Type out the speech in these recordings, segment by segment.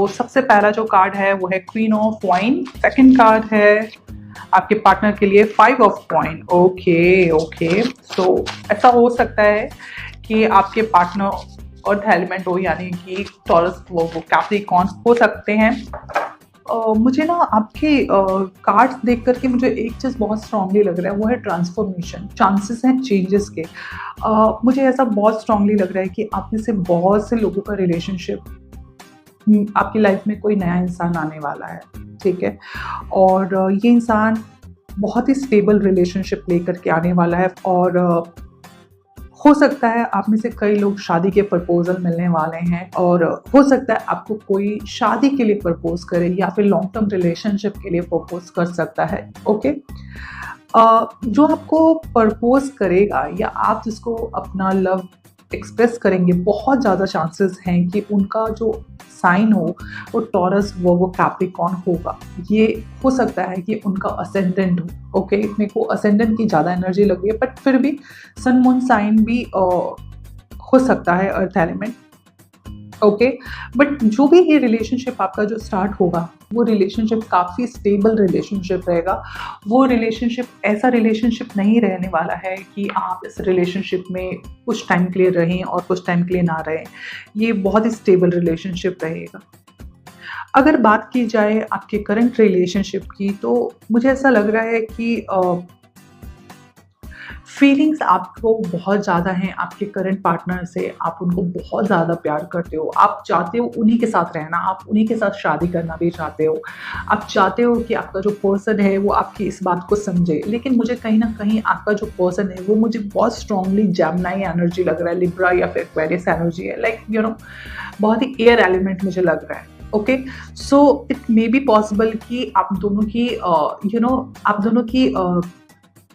सबसे पहला जो कार्ड है वो है queen of wine. Second card है आपके पार्टनर के लिए 5 ऑफ कॉइन। ओके ओके, सो ऐसा हो सकता है कि आपके पार्टनर अर्थ एलिमेंट हो, यानी कि टॉरस वो कैप्रिकॉर्न हो सकते हैं। मुझे ना आपके कार्ड्स देख करके मुझे एक चीज़ बहुत स्ट्रांगली लग रहा है, वो है ट्रांसफॉर्मेशन। चांसेस हैं चेंजेस के। मुझे ऐसा बहुत स्ट्रांगली लग रहा है कि आप में से बहुत से लोगों का रिलेशनशिप, आपकी लाइफ में कोई नया इंसान आने वाला है, ठीक है। और ये इंसान बहुत ही स्टेबल रिलेशनशिप लेकर के आने वाला है। और हो सकता है आप में से कई लोग शादी के प्रपोजल मिलने वाले हैं, और हो सकता है आपको कोई शादी के लिए प्रपोज करे या फिर लॉन्ग टर्म रिलेशनशिप के लिए प्रपोज कर सकता है। ओके, जो आपको प्रपोज करेगा या आप जिसको अपना लव एक्सप्रेस करेंगे, बहुत ज़्यादा चांसेस हैं कि उनका जो साइन हो वो टॉरस वो कैप्रिकॉर्न होगा। ये हो सकता है कि उनका असेंडेंट हो। ओके, मेरे को असेंडेंट की ज़्यादा एनर्जी लग रही है, बट फिर भी सन मून साइन भी हो सकता है, अर्थ एलिमेंट। ओके, बट जो भी ये रिलेशनशिप आपका जो स्टार्ट होगा, वो रिलेशनशिप काफ़ी स्टेबल रिलेशनशिप रहेगा। वो रिलेशनशिप ऐसा रिलेशनशिप नहीं रहने वाला है कि आप इस रिलेशनशिप में कुछ टाइम के लिए रहें और कुछ टाइम के लिए ना रहें। ये बहुत ही स्टेबल रिलेशनशिप रहेगा। अगर बात की जाए आपके करंट रिलेशनशिप की, तो मुझे ऐसा लग रहा है कि फीलिंग्स आपको बहुत ज़्यादा हैं आपके करंट पार्टनर से। आप उनको बहुत ज़्यादा प्यार करते हो, आप चाहते हो उन्हीं के साथ रहना, आप उन्हीं के साथ शादी करना भी चाहते हो। आप चाहते हो कि आपका जो पर्सन है वो आपकी इस बात को समझे। लेकिन मुझे कहीं ना कहीं आपका जो पर्सन है वो मुझे बहुत स्ट्रांगली जेमिनी एनर्जी लग रहा है, लिब्रा या फिर एक्वेरियस एनर्जी है, लाइक यू नो बहुत ही एयर एलिमेंट मुझे लग रहा है। Okay, so it may be possible कि आप दोनों की आप दोनों की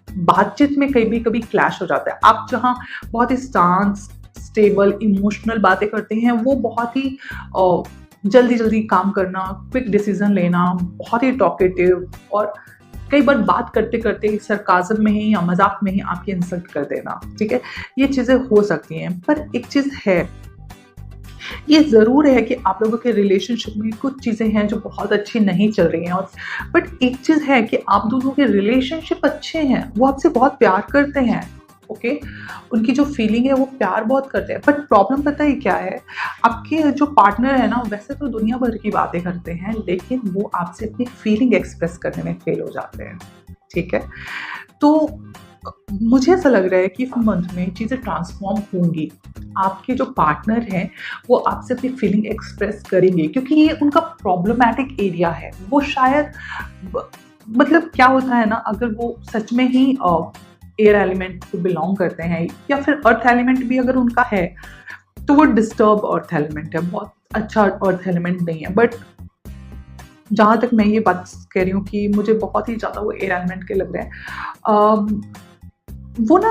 बातचीत में कभी कभी क्लैश हो जाता है। आप जहाँ बहुत ही शांत, स्टेबल, इमोशनल बातें करते हैं, वो बहुत ही जल्दी जल्दी काम करना, क्विक डिसीजन लेना, बहुत ही टॉकेटिव, और कई बार बात करते करते सरकाज़म में ही या मजाक में ही आपकी इंसल्ट कर देना, ठीक है। ये चीज़ें हो सकती हैं, पर एक चीज़ है, ये ज़रूर है कि आप लोगों के रिलेशनशिप में कुछ चीज़ें हैं जो बहुत अच्छी नहीं चल रही हैं, और बट एक चीज़ है कि आप दोनों के रिलेशनशिप अच्छे हैं, वो आपसे बहुत प्यार करते हैं। ओके, उनकी जो फीलिंग है वो प्यार बहुत करते हैं, बट प्रॉब्लम पता है क्या है, आपके जो पार्टनर है ना, वैसे तो दुनिया भर की बातें करते हैं, लेकिन वो आपसे अपनी फीलिंग एक्सप्रेस करने में फेल हो जाते हैं, ठीक है। तो मुझे ऐसा लग रहा है कि इस मंथ में चीज़ें ट्रांसफॉर्म होंगी। आपके जो पार्टनर हैं वो आपसे अपनी फीलिंग एक्सप्रेस करेंगे, क्योंकि ये उनका प्रॉब्लमैटिक एरिया है। वो शायद मतलब क्या होता है ना, अगर वो सच में ही एयर एलिमेंट को बिलोंग करते हैं या फिर अर्थ एलिमेंट भी अगर उनका है, तो वो डिस्टर्ब अर्थ एलिमेंट है, बहुत अच्छा अर्थ एलिमेंट नहीं है। बट जहाँ तक मैं ये बात कह रही हूँ कि मुझे बहुत ही ज़्यादा वो एयर एलिमेंट के लग रहे हैं। वो ना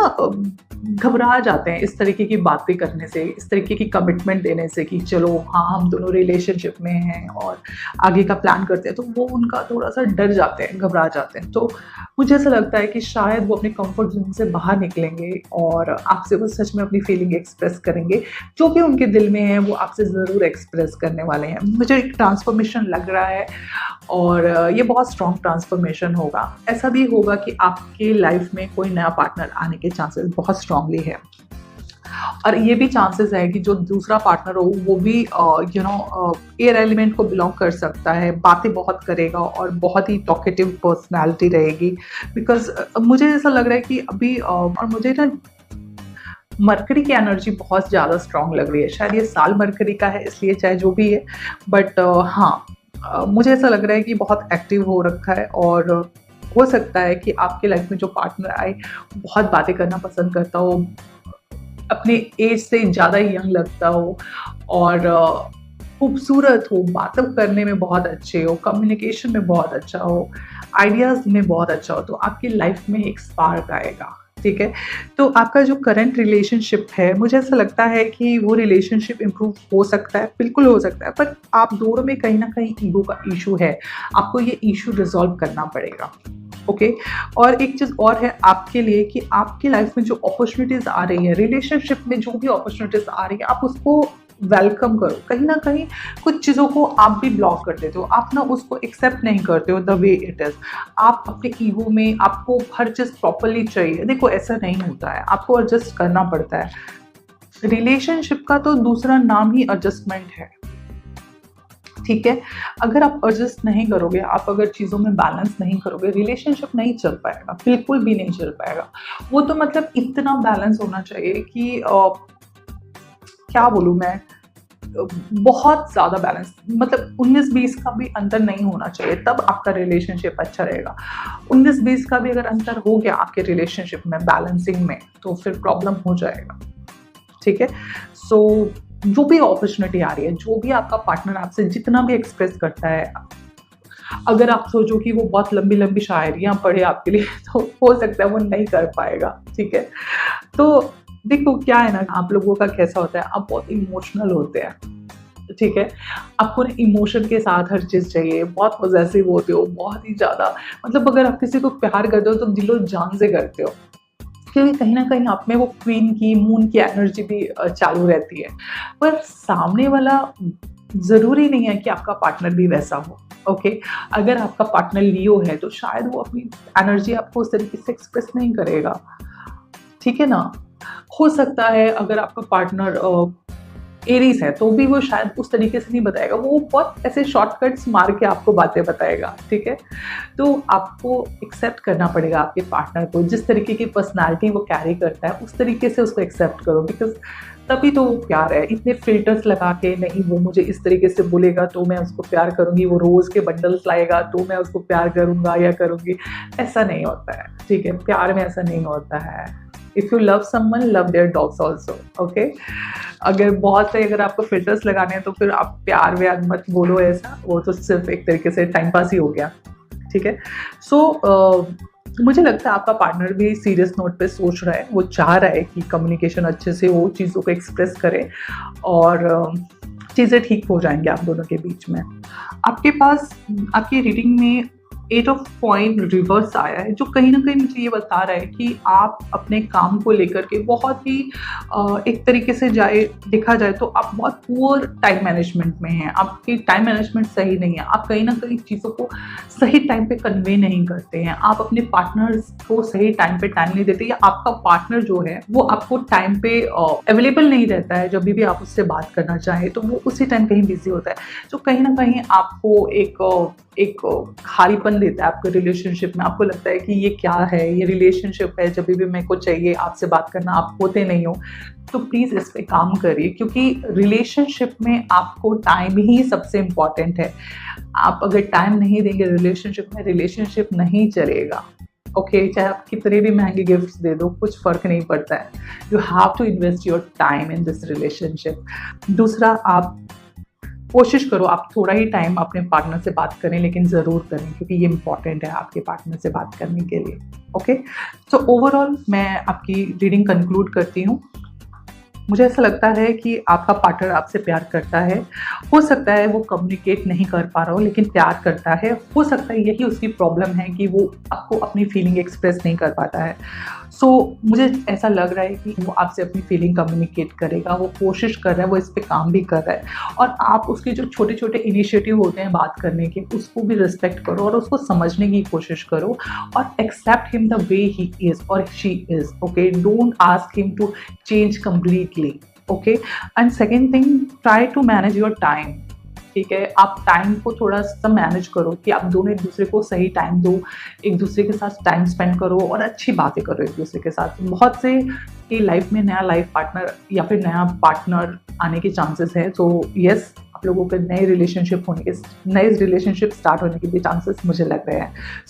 घबरा जाते हैं इस तरीके की बातें करने से, इस तरीके की कमिटमेंट देने से कि चलो हाँ हम दोनों रिलेशनशिप में हैं और आगे का प्लान करते हैं, तो वो उनका थोड़ा-सा डर जाते हैं, घबरा जाते हैं। तो मुझे ऐसा लगता है कि शायद वो अपने कंफर्ट ज़ोन से बाहर निकलेंगे और आपसे वो सच में अपनी फीलिंग एक्सप्रेस करेंगे। जो भी उनके दिल में है वो आपसे ज़रूर एक्सप्रेस करने वाले हैं। मुझे एक ट्रांसफॉर्मेशन लग रहा है, और ये बहुत स्ट्रॉन्ग ट्रांसफॉर्मेशन होगा। ऐसा भी होगा कि आपके लाइफ में कोई नया पार्टनर आने के चांसेस बहुत स्ट्रांगली है, और ये भी चांसेस है कि जो दूसरा पार्टनर हो वो भी एयर एलिमेंट को बिलोंग कर सकता है, बातें बहुत करेगा और बहुत ही टॉकेटिव पर्सनैलिटी रहेगी। बिकॉज मुझे ऐसा लग रहा है कि अभी और मुझे ना मरकरी की एनर्जी बहुत ज़्यादा स्ट्रॉन्ग लग रही है। शायद ये साल मरकरी का है, इसलिए चाहे जो भी है, बट हाँ मुझे ऐसा लग रहा है कि बहुत एक्टिव हो रखा है, और हो सकता है कि आपके लाइफ में जो पार्टनर आए बहुत बातें करना पसंद करता हो, अपने एज से ज़्यादा यंग लगता हो, और खूबसूरत हो, बातें करने में बहुत अच्छे हो, कम्युनिकेशन में बहुत अच्छा हो, आइडियाज़ में बहुत अच्छा हो, तो आपकी लाइफ में एक स्पार्क आएगा, ठीक है। तो आपका जो करंट रिलेशनशिप है, मुझे ऐसा लगता है कि वो रिलेशनशिप इम्प्रूव हो सकता है, बिल्कुल हो सकता है, पर आप दोनों में कहीं ना कहीं ईगो का इशू है। आपको ये इशू रिजॉल्व करना पड़ेगा। ओके, और एक चीज़ और है आपके लिए कि आपकी लाइफ में जो अपॉर्चुनिटीज़ आ रही है, रिलेशनशिप में जो भी अपॉर्चुनिटीज़ आ रही है, आप उसको वेलकम करो। कहीं न कहीं कुछ चीज़ों को आप भी ब्लॉक कर देते हो, आप ना उसको एक्सेप्ट नहीं करते हो द वे इट इज़। आप अपने ईगो में आपको हर चीज़ प्रॉपर्ली चाहिए, देखो ऐसा नहीं होता है, आपको एडजस्ट करना पड़ता है। रिलेशनशिप का तो दूसरा नाम ही एडजस्टमेंट है, ठीक है? अगर आप एडजस्ट नहीं करोगे, आप अगर चीज़ों में बैलेंस नहीं करोगे, रिलेशनशिप नहीं चल पाएगा, बिल्कुल भी नहीं चल पाएगा। वो तो मतलब इतना बैलेंस होना चाहिए कि क्या बोलूँ मैं, बहुत ज़्यादा बैलेंस, मतलब 19-20 का भी अंतर नहीं होना चाहिए, तब आपका रिलेशनशिप अच्छा रहेगा। 19-20 का भी अगर अंतर हो गया आपके रिलेशनशिप में बैलेंसिंग में, तो फिर प्रॉब्लम हो जाएगा, ठीक है? सो जो भी अपॉर्च्युनिटी आ रही है, जो भी आपका पार्टनर आपसे जितना भी एक्सप्रेस करता है, अगर आप सोचो कि वो बहुत लंबी-लंबी शायरियाँ पढ़े आपके लिए तो हो सकता है वो नहीं कर पाएगा, ठीक है? तो देखो क्या है ना, आप लोगों का कैसा होता है, आप बहुत इमोशनल होते हैं, ठीक है? आपको ना इमोशन के साथ हर चीज़ चाहिए, बहुत पॉसेसिव होते हो, बहुत ही ज़्यादा, मतलब अगर आप किसी को प्यार करते हो तो दिलो-जान से करते हो। क्योंकि कहीं न कहीं आप में वो क्वीन की, मून की एनर्जी भी चालू रहती है। पर सामने वाला ज़रूरी नहीं है कि आपका पार्टनर भी वैसा हो, ओके? अगर आपका पार्टनर लियो है तो शायद वो अपनी एनर्जी आपको उस तरीके से एक्सप्रेस नहीं करेगा, ठीक है ना? हो सकता है अगर आपका पार्टनर एरीज़ है, तो भी वो शायद उस तरीके से नहीं बताएगा, वो बहुत ऐसे शॉर्टकट्स मार के आपको बातें बताएगा, ठीक है? तो आपको एक्सेप्ट करना पड़ेगा आपके पार्टनर को, जिस तरीके की पर्सनैलिटी वो कैरी करता है, उस तरीके से उसको एक्सेप्ट करो, बिकॉज़ तभी तो वो प्यार है। इतने फ़िल्टर्स लगा के नहीं, वो मुझे इस तरीके से बोलेगा तो मैं उसको प्यार करूँगी, वो रोज़ के बंडल्स लाएगा तो मैं उसको प्यार करूँगा या करूँगी, ऐसा नहीं होता है, ठीक है? प्यार में ऐसा नहीं होता है। If you love someone, love their dogs also, okay? अगर बहुत से अगर आपको फ़िल्टर्स लगाने हैं तो फिर आप प्यार-व्यार मत बोलो ऐसा, वो तो सिर्फ़ एक तरीके से टाइम पास ही हो गया, ठीक है? सो मुझे लगता है आपका पार्टनर भी सीरियस नोट पे सोच रहा है, वो चाह रहा है कि कम्युनिकेशन अच्छे से हो, चीज़ों को एक्सप्रेस करे और चीज़ें ठीक हो जाएँगी आप दोनों के बीच में। आपके पास आपकी रीडिंग में 8 ऑफ कॉइन रिवर्स आया है, जो कहीं न कहीं मुझे ये बता रहा है कि आप अपने काम को लेकर के बहुत ही एक तरीके से देखा जाए तो आप बहुत पुअर टाइम मैनेजमेंट में हैं। आपकी टाइम मैनेजमेंट सही नहीं है। आप कहीं न कहीं चीज़ों को सही टाइम पे कन्वे नहीं करते हैं। आप अपने पार्टनर्स को सही टाइम पे टाइम नहीं देते, या आपका पार्टनर जो है, वो आपको टाइम पे अवेलेबल नहीं रहता है। जभी भी आप उससे बात करना चाहें, तो वो उसी टाइम कहीं बिज़ी होता है। तो कहीं न कहीं आपको एक खालीपन देता है आपके रिलेशनशिप में। आपको लगता है कि ये क्या है, ये रिलेशनशिप है, जब भी मेरे को चाहिए आपसे बात करना, आप होते नहीं हो। तो प्लीज़ इस पे काम करिए, क्योंकि रिलेशनशिप में आपको टाइम ही सबसे इम्पोर्टेंट है। आप अगर टाइम नहीं देंगे रिलेशनशिप में, रिलेशनशिप नहीं चलेगा, ओके? चाहे आप कितने भी महँगे गिफ्ट्स दे दो, कुछ फ़र्क नहीं पड़ता है। You have to invest your time in this relationship. दूसरा, आप कोशिश करो आप थोड़ा ही टाइम अपने पार्टनर से बात करें, लेकिन ज़रूर करें, क्योंकि ये इम्पॉर्टेंट है आपके पार्टनर से बात करने के लिए, ओके? सो ओवरऑल मैं आपकी रीडिंग कंक्लूड करती हूँ। मुझे ऐसा लगता है कि आपका पार्टनर आपसे प्यार करता है। हो सकता है वो कम्युनिकेट नहीं कर पा रहा हो, लेकिन प्यार करता है। हो सकता है यही उसकी प्रॉब्लम है कि वो आपको अपनी फीलिंग एक्सप्रेस नहीं कर पाता है। सो मुझे ऐसा लग रहा है कि वो आपसे अपनी फीलिंग कम्युनिकेट करेगा, वो कोशिश कर रहा है, वो इस पे काम भी कर रहा है, और आप उसके जो छोटे-छोटे इनिशिएटिव होते हैं बात करने के, उसको भी रिस्पेक्ट करो और उसको समझने की कोशिश करो, और accept him the way he is और she is, okay? Don't ask him to change completely, okay? And second thing, try to manage your time, ठीक है? आप टाइम को थोड़ा-सा मैनेज करो कि आप दोनों एक-दूसरे को सही टाइम दो, एक-दूसरे के साथ टाइम स्पेंड करो और अच्छी बातें करो एक-दूसरे के साथ। बहुत से की लाइफ में नया लाइफ पार्टनर या फिर नया पार्टनर आने के चांसेस हैं, तो येस, आप लोगों के नए रिलेशनशिप स्टार्ट होने के भी चांसेस मुझे लग रहे हैं।